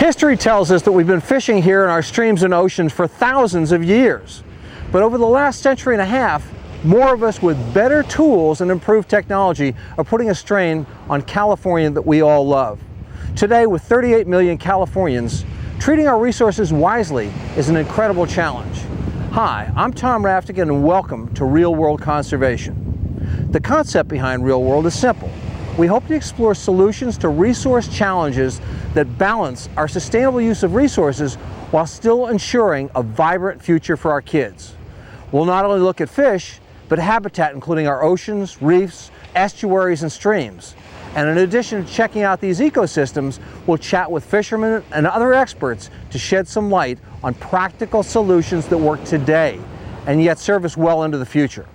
History tells us that we've been fishing here in our streams and oceans for thousands of years. But over the last century and a half, more of us with better tools and improved technology are putting a strain on California that we all love. Today, with 38 million Californians, treating our resources wisely is an incredible challenge. Hi, I'm Tom Raftican and welcome to Real World Conservation. The concept behind Real World is simple. We hope to explore solutions to resource challenges that balance our sustainable use of resources while still ensuring a vibrant future for our kids. We'll not only look at fish, but habitat including our oceans, reefs, estuaries, and streams. And in addition to checking out these ecosystems, we'll chat with fishermen and other experts to shed some light on practical solutions that work today and yet serve us well into the future.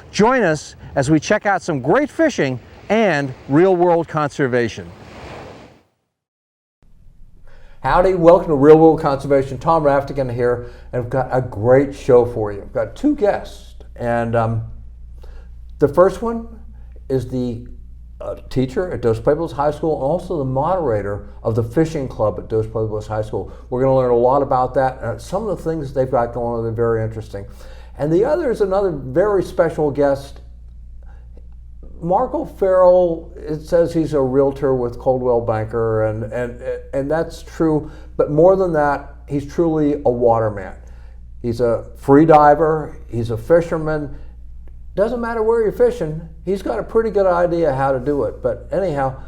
Join us as we check out some great fishing and real-world conservation. Howdy, welcome to Real World Conservation. Tom Raftican here, and I've got a great show for you. I've got two guests, and the first one is the teacher at Dos Pueblos High School and also the moderator of the fishing club at Dos Pueblos High School. We're going to learn a lot about that. Some of the things they've got going on are very interesting. And the other is another very special guest. Farrell, it says he's a realtor with Coldwell Banker, and that's true, but more than that, he's truly a waterman. He's a free diver, he's a fisherman. Doesn't matter where you're fishing, he's got a pretty good idea how to do it. But anyhow,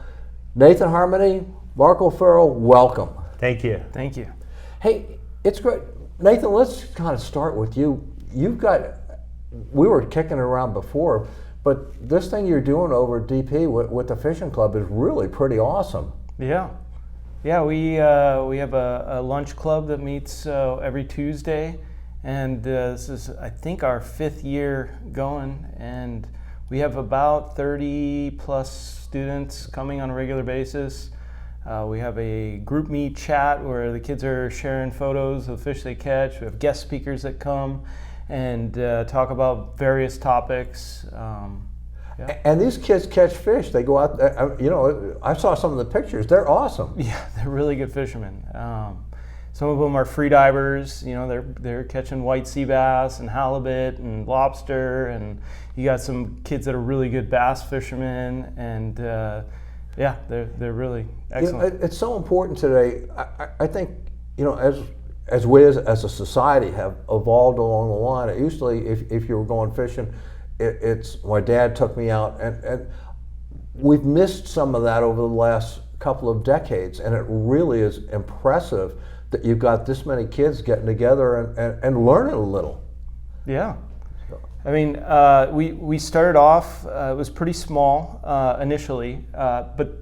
Nathan Harmony, Farrell, welcome. Thank you. Thank you. Hey, it's great. Nathan, let's kind of start with you. We were kicking it around before, but this thing you're doing over at DP with the fishing club is really pretty awesome. Yeah, we have a lunch club that meets every Tuesday, and this is, I think, our 5th year going, and we have about 30 plus students coming on a regular basis. We have a group meet chat where the kids are sharing photos of fish they catch. We have guest speakers that come and talk about various topics. Yeah. And these kids catch fish. They go out, I saw some of the pictures. They're awesome. Yeah, they're really good fishermen. Some of them are free divers. They're catching white sea bass and halibut and lobster. And you got some kids that are really good bass fishermen. And they're really excellent. It's so important today. I think, as we as a society have evolved along the line, usually if you were going fishing, it's my dad took me out, and we've missed some of that over the last couple of decades, and it really is impressive that you've got this many kids getting together and learning a little. Yeah. I mean, we started off, it was pretty small initially, but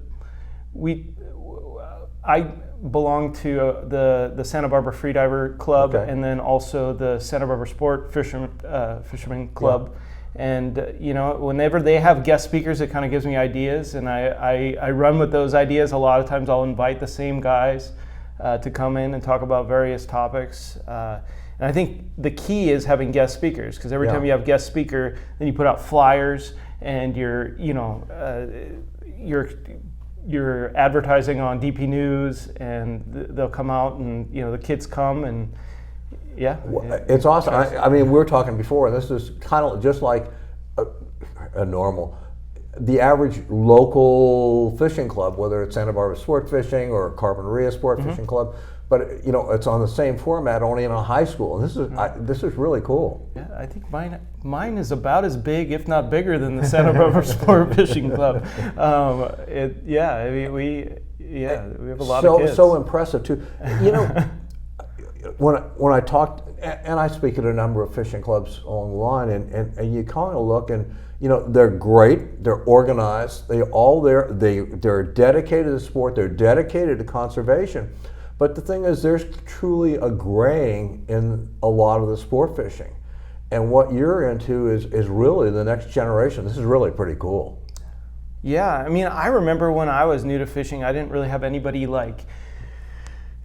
I belong to the Santa Barbara Freediver Club, okay, and then also the Santa Barbara Sport Fisherman Club. Yeah. And whenever they have guest speakers, it kind of gives me ideas, and I run with those ideas. A lot of times I'll invite the same guys to come in and talk about various topics. And I think the key is having guest speakers, because every time you have guest speaker, then you put out flyers and you're advertising on DP News, and they'll come out, and the kids come, and it's awesome. I mean, we were talking before, and this is kind of just like the average local fishing club, whether it's Santa Barbara Sport Fishing or Carpinteria Sport Fishing Club, but it's on the same format, only in a high school. And this is really cool. Yeah, I think mine is about as big, if not bigger, than the Santa Barbara Sport Fishing Club. We have a lot of kids. So impressive too. When I talk, and I speak at a number of fishing clubs along the line, and you kind of look, and they're great, they're organized, they're dedicated to the sport, they're dedicated to conservation. But the thing is, there's truly a graying in a lot of the sport fishing, and what you're into is really the next generation. This is really pretty cool. Yeah, I mean, I remember when I was new to fishing, I didn't really have anybody like.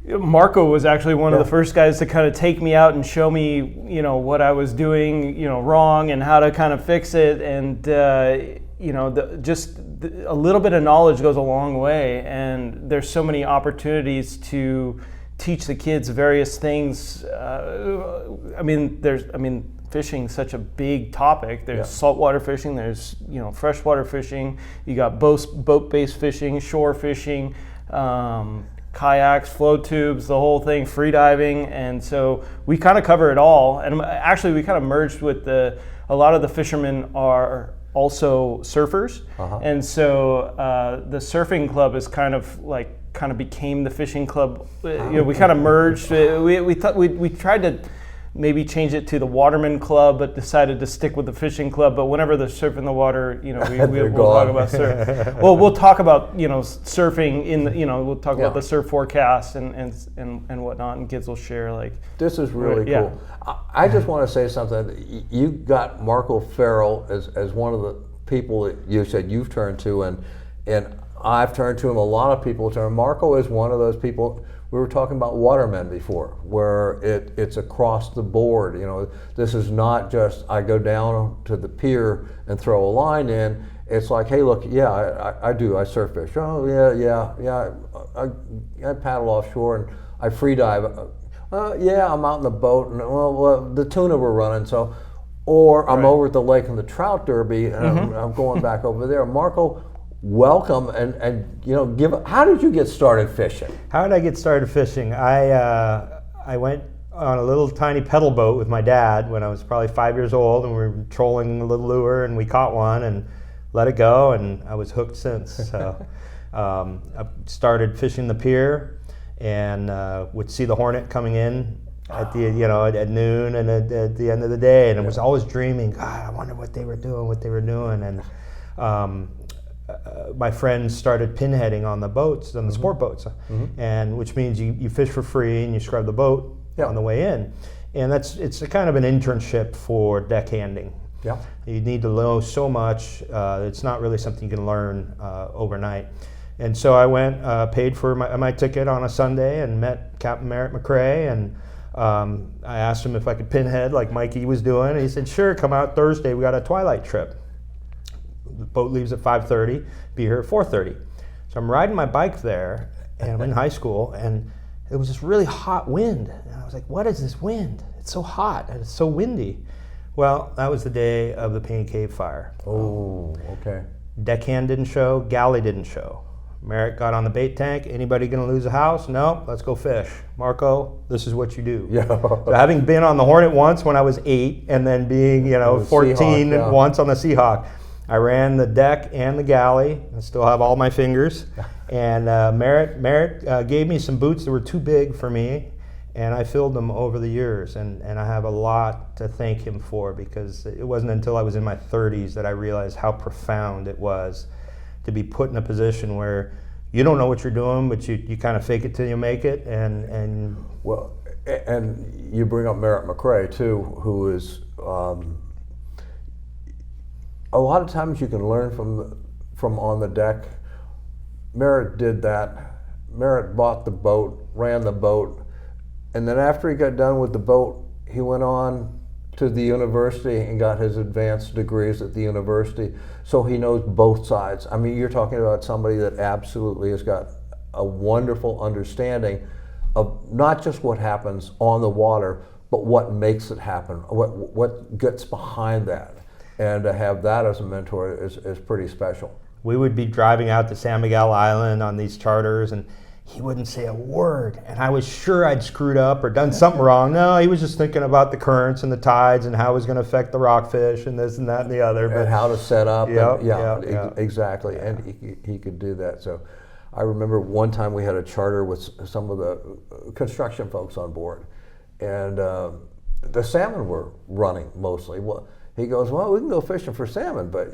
Marco was actually one of the first guys to kind of take me out and show me, what I was doing, wrong, and how to kind of fix it. And a little bit of knowledge goes a long way, and there's so many opportunities to teach the kids various things. Fishing such a big topic. There's saltwater fishing, there's freshwater fishing, you got boat-based fishing, shore fishing, kayaks, float tubes, the whole thing, free diving, and so we kind of cover it all. And actually we kind of merged with a lot of the fishermen are also surfers, and so the surfing club is kind of became the fishing club. We kind of merged. We tried to maybe change it to the Waterman Club, but decided to stick with the Fishing Club. But whenever they're surfing the water, we'll talk about surf. Well, we'll talk about surfing we'll talk about the surf forecast and whatnot, and kids will share This is really cool. I just want to say something. You got Marco Farrell as one of the people that you said you've turned to, and I've turned to him. A lot of people turn. Marco is one of those people. We were talking about watermen before, where it's across the board. This is not just I go down to the pier and throw a line in. It's like, hey, look, I do. I surf fish. Oh, yeah. I paddle offshore and I free dive. I'm out in the boat and well, the tuna were running. Or I'm over at the lake in the trout derby and I'm going back over there. Marco, welcome, and how did you get started fishing? How did I get started fishing? I went on a little tiny pedal boat with my dad when I was probably 5 years old, and we were trolling a little lure, and we caught one and let it go, and I was hooked since. So I started fishing the pier and would see the Hornet coming in at the at noon and at the end of the day, and I was always dreaming, God, I wonder what they were doing, and my friends started pinheading on the boats, on the sport boats, and which means you fish for free and you scrub the boat on the way in, and it's a kind of an internship for deckhanding. Yeah, you need to know so much. It's not really something you can learn overnight. And so I went, paid for my ticket on a Sunday, and met Captain Merritt McRae, and I asked him if I could pinhead like Mikey was doing, and he said, sure, come out Thursday, we got a twilight trip. The boat leaves at 5:30, be here at 4:30. So I'm riding my bike there, and I'm in high school, and it was this really hot wind. And I was like, what is this wind? It's so hot, and it's so windy. Well, that was the day of the Painted Cave fire. Oh, okay. Deckhand didn't show, galley didn't show. Merritt got on the bait tank. Anybody gonna lose a house? No, let's go fish. Marco, this is what you do. Yeah. So having been on the Hornet once when I was 8, and then being 14 Seahawk, once on the Seahawk, I ran the deck and the galley. I still have all my fingers. And Merritt gave me some boots that were too big for me, and I filled them over the years. And I have a lot to thank him for, because it wasn't until I was in my 30s that I realized how profound it was to be put in a position where you don't know what you're doing, but you kind of fake it till you make it. And you bring up Merritt McRae too, who is a lot of times you can learn from on the deck. Merritt did that. Merritt bought the boat, ran the boat, and then after he got done with the boat, he went on to the university and got his advanced degrees at the university, so he knows both sides. I mean, you're talking about somebody that absolutely has got a wonderful understanding of not just what happens on the water, but what makes it happen, what gets behind that. And to have that as a mentor is pretty special. We would be driving out to San Miguel Island on these charters, and he wouldn't say a word, and I was sure I'd screwed up or done something wrong. No, he was just thinking about the currents and the tides and how it was going to affect the rockfish and this and that and the other. And how to set up. Exactly. And he could do that. So I remember one time we had a charter with some of the construction folks on board, and the salmon were running mostly. Well, he goes, well, we can go fishing for salmon, but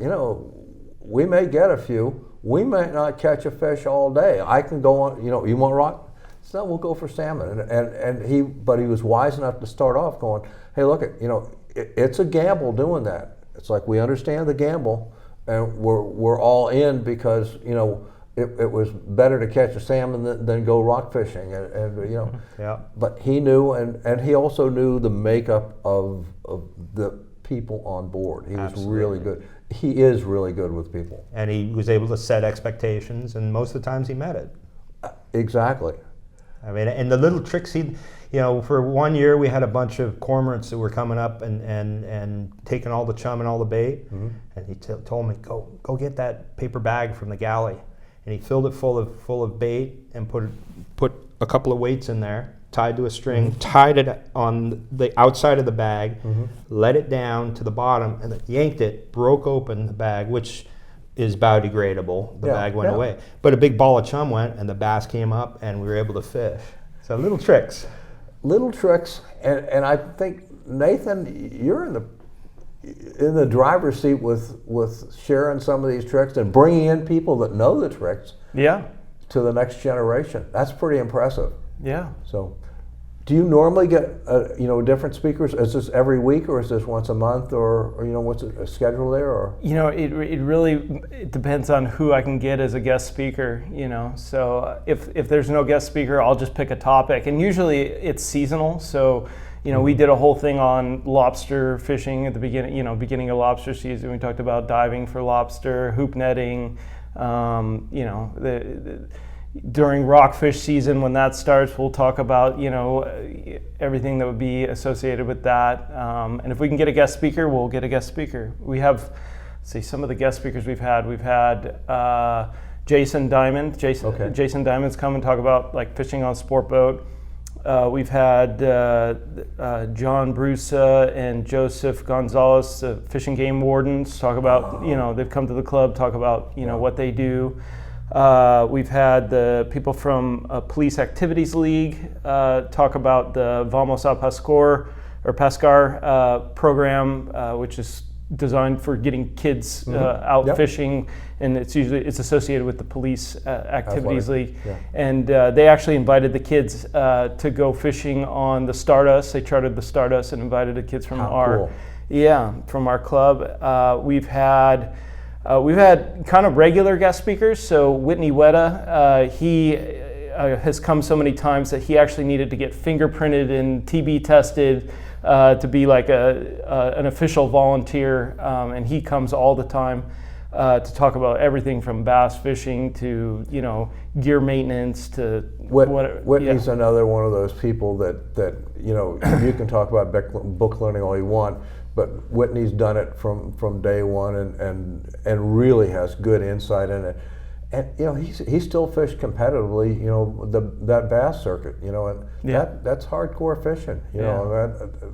we may get a few. We might not catch a fish all day. I can go on, you want rock? So we'll go for salmon. But he was wise enough to start off going, hey, look, it's a gamble doing that. It's like, we understand the gamble, and we're all in because, it was better to catch a salmon than go rock fishing. But he knew, and he also knew the makeup of the people on board. He was Absolutely. really good. He is really good with people. And he was able to set expectations, and most of the times he met it. Exactly. I mean, and the little tricks for 1 year we had a bunch of cormorants that were coming up and taking all the chum and all the bait. Mm-hmm. And he told me, go get that paper bag from the galley. And he filled it full of bait and put a couple of weights in there, tied to a string, Mm-hmm. tied it on the outside of the bag, Mm-hmm. let it down to the bottom, and then yanked it, broke open the bag, which is biodegradable. The bag went away. But a big ball of chum went, and the bass came up, and we were able to fish. So little tricks. Little tricks, and I think, Nathan, you're in the driver's seat with sharing some of these tricks and bringing in people that know the tricks Yeah. to the next generation. That's pretty impressive. Yeah. So, do you normally get different speakers? Is this every week, or is this once a month, or what's a schedule there? Or It really depends on who I can get as a guest speaker. So if there's no guest speaker, I'll just pick a topic, and usually it's seasonal. So we did a whole thing on lobster fishing at the beginning of lobster season. We talked about diving for lobster, hoop netting. During rockfish season, when that starts, we'll talk about everything that would be associated with that. And if we can get a guest speaker, we'll get a guest speaker. We have, some of the guest speakers we've had. We've had Jason Diamond. Jason Diamond's come and talk about like fishing on sport boat. We've had John Brusa and Joseph Gonzalez, the fishing game wardens, talk about they've come to the club, talk about what they do. We've had the people from Police Activities League talk about the Vamos a Pescar program, which is designed for getting kids out fishing, and it's associated with the Police Activities League. Yeah. And they actually invited the kids to go fishing on the Stardust. They chartered the Stardust and invited the kids from from our club. We've had kind of regular guest speakers. So Whitney Weta, he has come so many times that he actually needed to get fingerprinted and TB tested to be like an official volunteer, and he comes all the time to talk about everything from bass fishing to gear maintenance to Whitney's another one of those people that you can talk about book learning all you want. But Whitney's done it from day one and really has good insight in it. And he still fished competitively, that bass circuit, and that's hardcore fishing,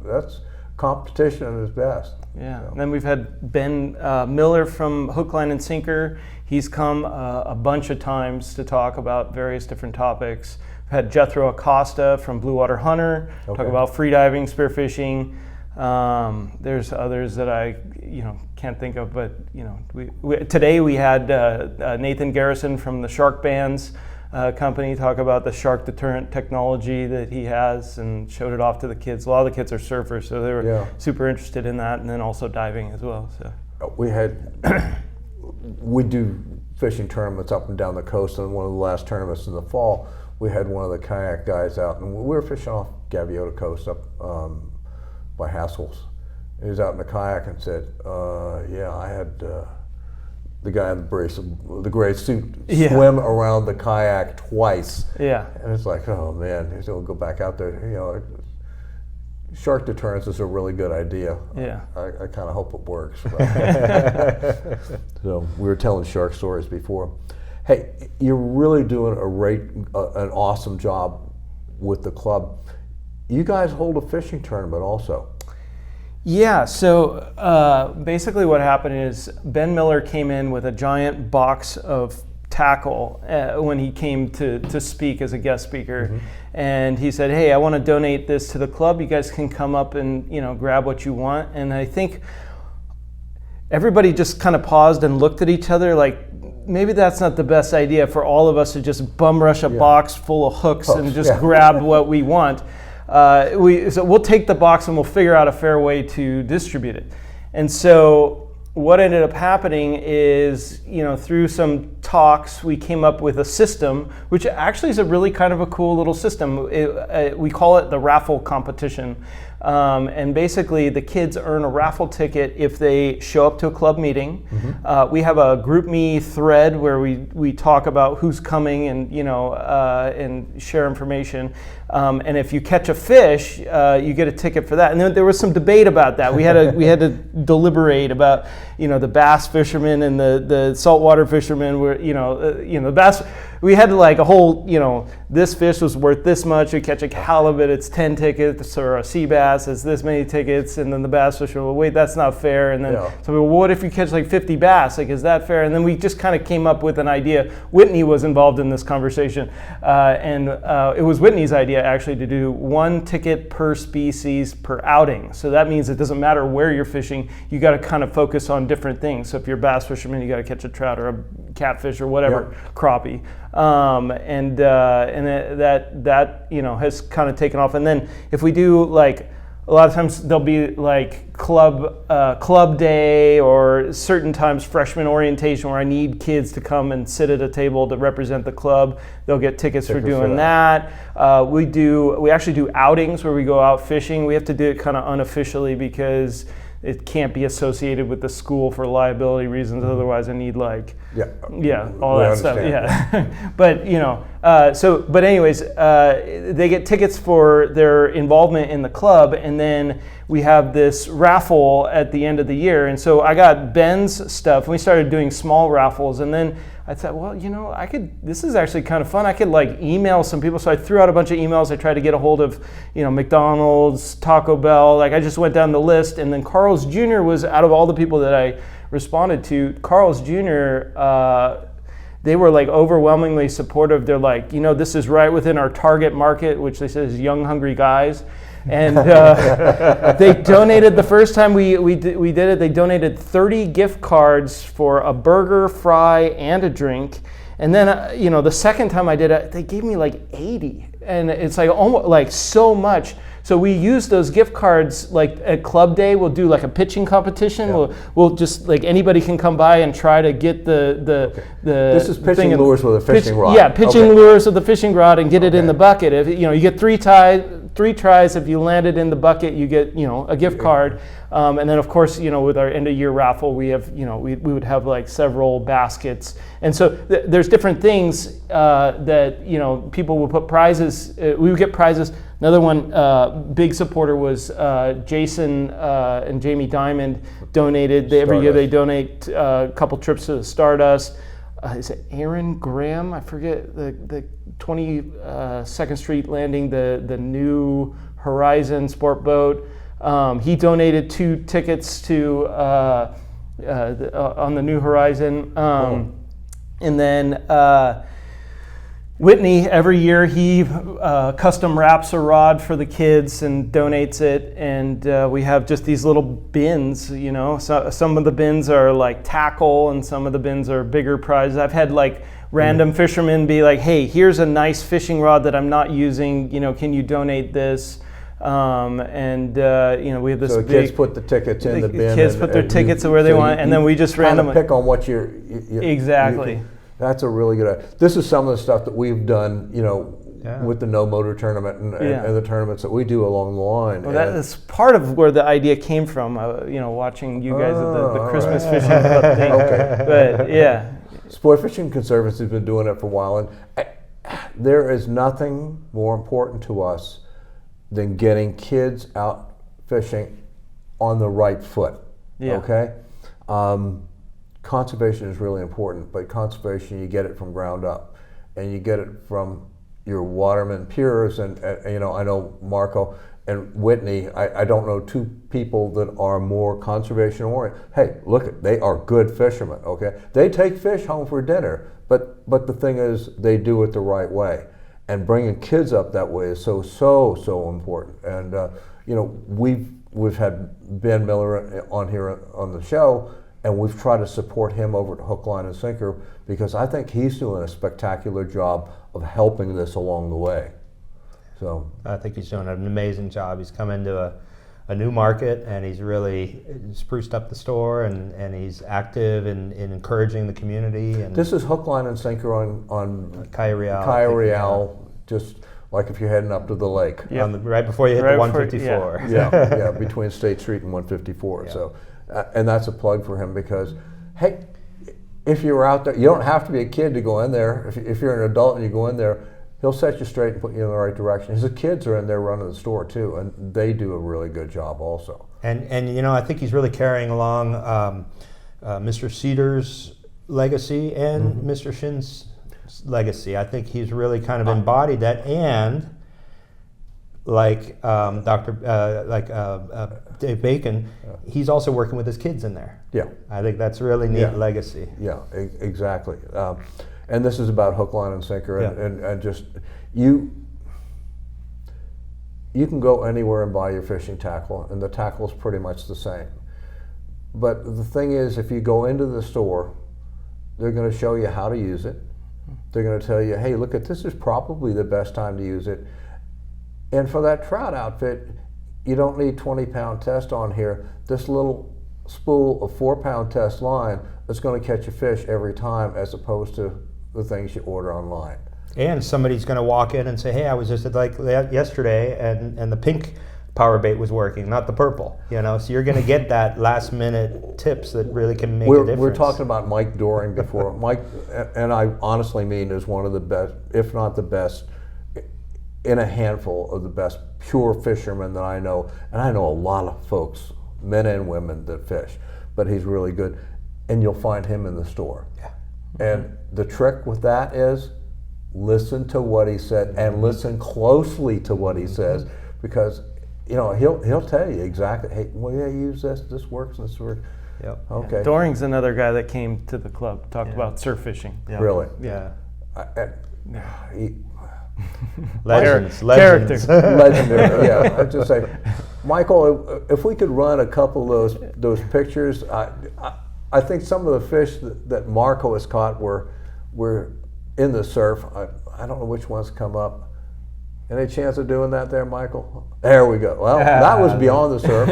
that's competition at its best. Yeah. So. And then we've had Ben Miller from Hook, Line, and Sinker. He's come a bunch of times to talk about various different topics. We've had Jethro Acosta from Blue Water Hunter talk about freediving, spearfishing. There's others that I can't think of, but today we had Nathan Garrison from the Shark Bands company talk about the shark deterrent technology that he has and showed it off to the kids. A lot of the kids are surfers, so they were super interested in that, and then also diving as well. So we do fishing tournaments up and down the coast, and one of the last tournaments in the fall, we had one of the kayak guys out, and we were fishing off Gaviota Coast up by Haskell's. He was out in the kayak and said, I had the guy in the gray suit swim around the kayak twice. Yeah. And it's like, oh man, he'll go back out there. Shark deterrence is a really good idea. Yeah. I kind of hope it works. So we were telling shark stories before. Hey, you're really doing an awesome job with the club. You guys hold a fishing tournament also. Yeah, so basically what happened is Ben Miller came in with a giant box of tackle when he came to speak as a guest speaker. And he said, hey, I want to donate this to the club. You guys can come up and grab what you want. And I think everybody just kind of paused and looked at each other like, maybe that's not the best idea for all of us to just bum rush a box full of hooks and just grab what we want. So we'll take the box and we'll figure out a fair way to distribute it. And so what ended up happening is, through some talks, we came up with a system, which actually is a really kind of a cool little system. We call it the raffle competition. And basically the kids earn a raffle ticket if they show up to a club meeting. We have a group me thread where we talk about who's coming and and share information. And if you catch a fish, you get a ticket for that. And then there was some debate about that. We had to deliberate about the bass fishermen and the saltwater fishermen were the bass. We had like a whole this fish was worth this much. You catch a halibut, it's 10 tickets, or a sea bass, it's this many tickets, and then the bass fisherman, well, wait, that's not fair. And then so well, what if you catch like 50 bass? Like, is that fair? And then we just kind of came up with an idea. Whitney was involved in this conversation, and it was Whitney's idea actually to do 1 ticket per species per outing. So that means it doesn't matter where you're fishing, you got to kind of focus on different things. So if you're a bass fisherman, you got to catch a trout or a catfish or whatever, crappie. That has kind of taken off. And then if we do like, a lot of times there'll be like club day, or certain times freshman orientation where I need kids to come and sit at a table to represent the club. They'll get tickets for doing that. We actually do outings where we go out fishing. We have to do it kind of unofficially because it can't be associated with the school for liability reasons. Otherwise I need all that stuff. Yeah. But but anyways, they get tickets for their involvement in the club, and then we have this raffle at the end of the year. And so I got Ben's stuff, and we started doing small raffles, and then I thought, well, this is actually kind of fun. I could like email some people. So I threw out a bunch of emails. I tried to get a hold of, McDonald's, Taco Bell. Like I just went down the list, and then Carl's Jr. was, out of all the people that I responded to, Carl's Jr., they were like overwhelmingly supportive. They're like, this is right within our target market, which they said is young, hungry guys. And they donated, the first time we did it, they donated 30 gift cards for a burger, fry, and a drink. And then, the second time I did it, they gave me like 80. And it's like almost like so much. So we use those gift cards, like at club day, we'll do like a pitching competition. Yeah. We'll just like anybody can come by and try to get the This is pitching lures with a fishing rod. Yeah, pitching lures with a fishing rod and get it in the bucket. If you get 3 tries, if you land it in the bucket, you get a gift card. And then of course with our end of year raffle, we have we would have like several baskets. And so there's different things that people will put prizes. We would get prizes. Another one, big supporter was Jason and Jamie Diamond donated. Every year they donate a couple trips to the Stardust. Is it Aaron Graham? I forget the 22nd Street Landing, the New Horizon sport boat. He donated 2 tickets to on the New Horizon. And then Whitney, every year he custom wraps a rod for the kids and donates it, and we have just these little bins, So, some of the bins are like tackle and some of the bins are bigger prizes. I've had like random fishermen be like, hey, here's a nice fishing rod that I'm not using, can you donate this? We have this. So kids put the tickets in the bin. Kids put their tickets where they want, and then we just randomly pick on what exactly. That's a really good idea. This is some of the stuff that we've done, with the no motor tournament and the tournaments that we do along the line. Well, that is part of where the idea came from. Watching you guys at the Christmas fishing club thing. Okay. But yeah, Sport Fishing Conservancy has been doing it for a while, and there is nothing more important to us than getting kids out fishing on the right foot. Yeah. Okay. Conservation is really important, but conservation, you get it from ground up, and you get it from your waterman peers, and I know Marco and Whitney. I don't know 2 people that are more conservation oriented. Hey, look, they are good fishermen. Okay, they take fish home for dinner, but the thing is, they do it the right way, and bringing kids up that way is so important. And we've had Ben Miller on here on the show. And we've tried to support him over at Hook, Line, and Sinker because I think he's doing a spectacular job of helping this along the way. So I think he's doing an amazing job. He's come into a new market, and he's really spruced up the store, and he's active in encouraging the community. And This is hook, line, and sinker on Calle Real. Calle Real, just like if you're heading up to the lake. Yep. Right before you hit Right the before- 154. Yeah, between State Street and 154. Yeah. So, and that's a plug for him because, hey, if you're out there, you don't have to be a kid to go in there. If you're an adult and you go in there, he'll set you straight and put you in the right direction. His kids are in there running the store too, and they do a really good job also. And you know, I think he's really carrying along Mr. Cedar's legacy and Mr. Shin's legacy. I think he's really kind of embodied that, and like Dave Bacon, he's also working with his kids in there. Yeah. I think that's really neat legacy. Yeah, exactly. And this is about hook, line, and sinker, Yeah. and just you can go anywhere and buy your fishing tackle, and the tackle is pretty much the same. But the thing is, if you go into the store, they're going to show you how to use it. They're going to tell you, hey, look, this is probably the best time to use it. And for that trout outfit, you don't need 20-pound test on here. This little spool of 4-pound test line is going to catch a fish every time, as opposed to the things you order online. And somebody's going to walk in and say, hey, I was just at like yesterday, and the pink power bait was working, not the purple. You know, so you're going to get that last minute tips that really can make a difference. We're talking about Mike Doring before. Mike, and I honestly mean, is one of the best, if not the best, in a handful of the best pure fishermen that I know. And I know a lot of folks, men and women, that fish, but he's really good. And you'll find him in the store. Yeah. And the trick with that is listen to what he said, and listen closely to what he says, because you know he'll tell you exactly. Hey, well, yeah, use this. This works. This works. Yep. Okay. Doring's another guy that came to the club, talked about surf fishing. Yeah. Really. Yeah. Legends. Legendary. Yeah. I'd just say, Michael, if we could run a couple of those pictures, I think some of the fish that Marco has caught were in the surf. I don't know which ones come up. Any chance of doing that there, Michael? There we go. Well, that was beyond the surf.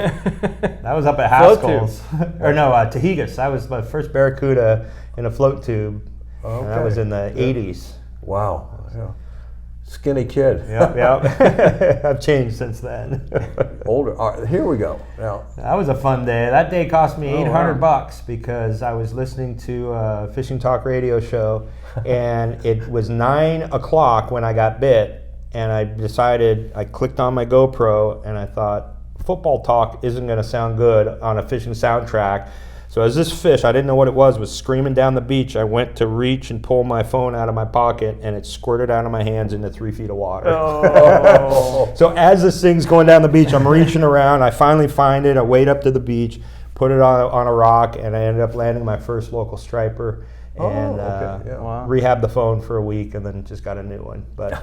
That was up at Haskell's. Or no, Tahigas. That was my first barracuda in a float tube. Okay. And that was in the 80s. Wow. Yeah. Skinny kid. Yep. I've changed since then. Older. All right, here we go. Now, That was a fun day. That day cost me $800 wow. because I was listening to a fishing talk radio show, and it was 9 o'clock when I got bit, and I decided, I clicked on my GoPro, and I thought, football talk isn't going to sound good on a fishing soundtrack. So as this fish, I didn't know what it was screaming down the beach, I went to reach and pull my phone out of my pocket, and it squirted out of my hands into 3 feet of water. Oh. So as this thing's going down the beach, I'm reaching around, I finally find it, I wade up to the beach, put it on a rock, and I ended up landing my first local striper, and okay. Yeah. Wow. rehabbed the phone for a week, and then just got a new one. But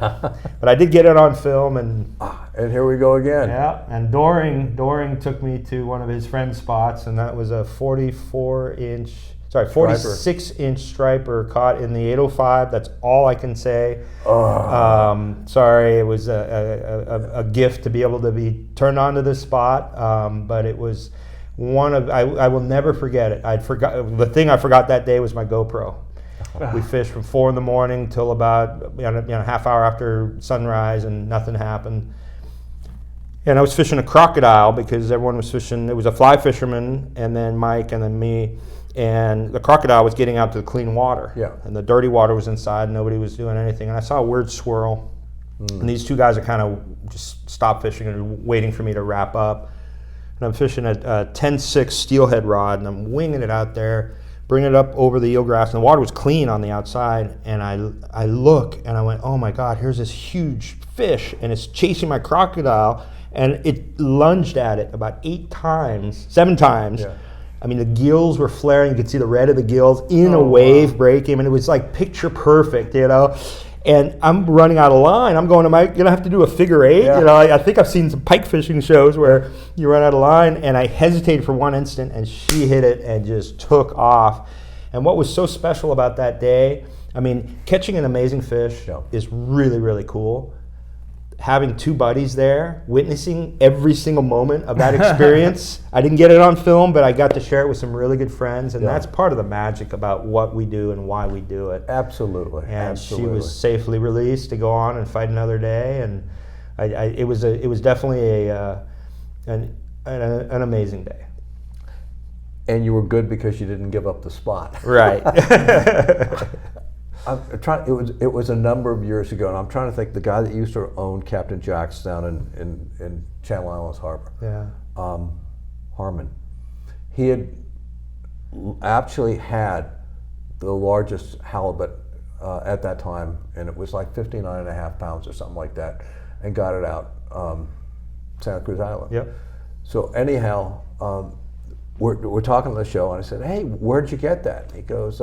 I did get it on film, and and here we go again. yeah, and Doring took me to one of his friend's spots, and that was a 46-inch striper caught in the 805. That's all I can say. Sorry, it was a gift to be able to be turned on to this spot, but it was one of, I will never forget it. The thing I forgot that day was my GoPro. We fished from 4 in the morning till about half hour after sunrise, and nothing happened. And I was fishing a crocodile because everyone was fishing. It was a fly fisherman, and then Mike, and then me. And the crocodile was getting out to the clean water. Yeah. And the dirty water was inside. Nobody was doing anything. And I saw a weird swirl. And these two guys are kind of just stopped fishing and waiting for me to wrap up. And I'm fishing a 10-6 steelhead rod, and I'm winging it out there, bringing it up over the eelgrass, and the water was clean on the outside. And I look, and I went, oh my God, here's this huge fish, and it's chasing my crocodile, and it lunged at it about 7 times. Yeah. I mean, the gills were flaring. You could see the red of the gills in a wave breaking, and it was like picture perfect, you know. And I'm running out of line. I'm going, am I going to have to do a figure 8? Yeah. You know, I think I've seen some pike fishing shows where you run out of line, and I hesitated for one instant, and she hit it and just took off. And what was so special about that day, I mean, catching an amazing fish is really, really cool. having two buddies there, witnessing every single moment of that experience. I didn't get it on film, but I got to share it with some really good friends, and that's part of the magic about what we do and why we do it. Absolutely. And she was safely released to go on and fight another day, and it was definitely an amazing day. And you were good because you didn't give up the spot. Right. I'm trying. It was a number of years ago, and I'm trying to think. The guy that used to own Captain Jack's down in Channel Islands Harbor, Harmon. He had actually had the largest halibut at that time, and it was like 59.5 pounds or something like that, and got it out Santa Cruz Island. Yep. So anyhow, we're talking on the show, and I said, "Hey, where'd you get that?" He goes,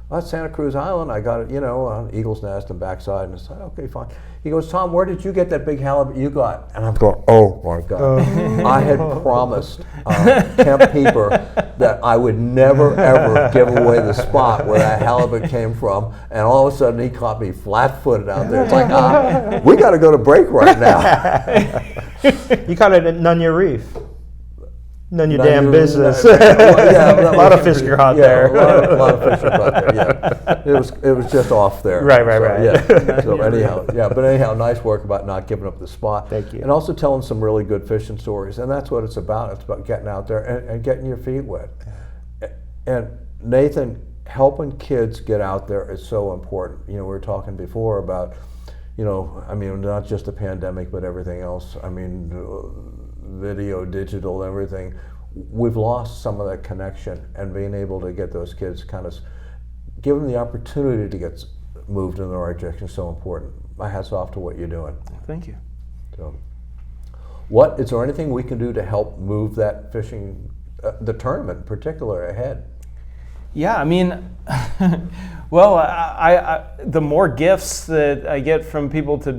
"That's Santa Cruz Island. I got it, on Eagle's Nest and backside." And I said, "Okay, fine." He goes, "Tom, where did you get that big halibut you got?" And I'm going, "Oh my God!" I had promised Kemp Pieper that I would never ever give away the spot where that halibut came from, and all of a sudden he caught me flat-footed out there. It's like, we got to go to break right now. You caught it at Nunya Reef. None of your damn business. A lot of fish are caught there. A lot of fish are caught there. Yeah, it was just off there. Right. Yeah. So anyhow, nice work about not giving up the spot. Thank you. And also telling some really good fishing stories, and that's what it's about. It's about getting out there and getting your feet wet. And Nathan, helping kids get out there is so important. We were talking before about, not just the pandemic, but everything else. Video, digital, everything. We've lost some of that connection, and being able to get those kids give them the opportunity to get moved in the right direction is so important. My hat's off to what you're doing. Thank you. So, is there anything we can do to help move that fishing, the tournament in particular, ahead? Yeah, well, I the more gifts that I get from people for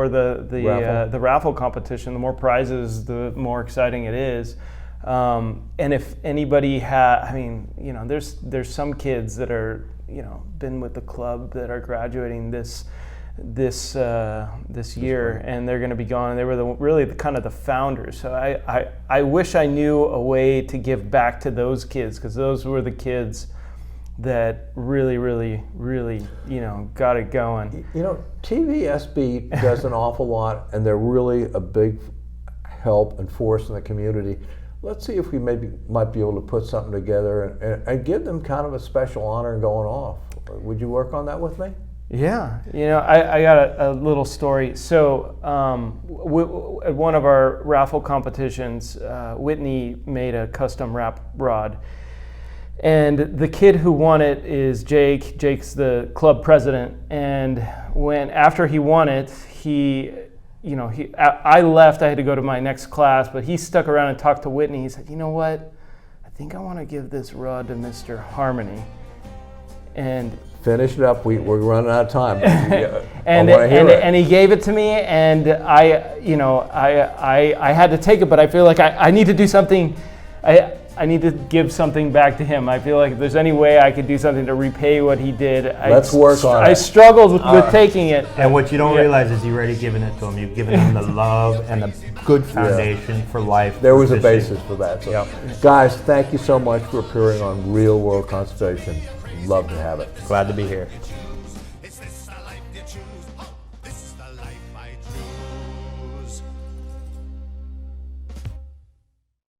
the raffle competition, the more prizes, the more exciting it is. And if anybody there's some kids that are been with the club that are graduating this year, and they're going to be gone. And they were really the founders. So I wish I knew a way to give back to those kids, because those were the kids that really got it going. TVSB does an awful lot, and they're really a big help and force in the community. Let's see if we might be able to put something together and give them kind of a special honor going off. Would you work on that with me? Yeah, I got a little story. So at one of our raffle competitions, Whitney made a custom wrap rod. And the kid who won it is Jake. Jake's the club president. And after he won it, I left. I had to go to my next class, but he stuck around and talked to Whitney. He said, "You know what? I think I want to give this rod to Mr. Harmony." And finish it up. We're running out of time. And he gave it to me, and I had to take it, but I feel like I need to do something. I need to give something back to him. I feel like if there's any way I could do something to repay what he did, let's work on it. I struggled with taking it. And what you don't realize is you've already given it to him. You've given him the love and the good foundation for life. There was a basis for that. So, guys, thank you so much for appearing on Real World Conservation. Love to have it. Glad to be here.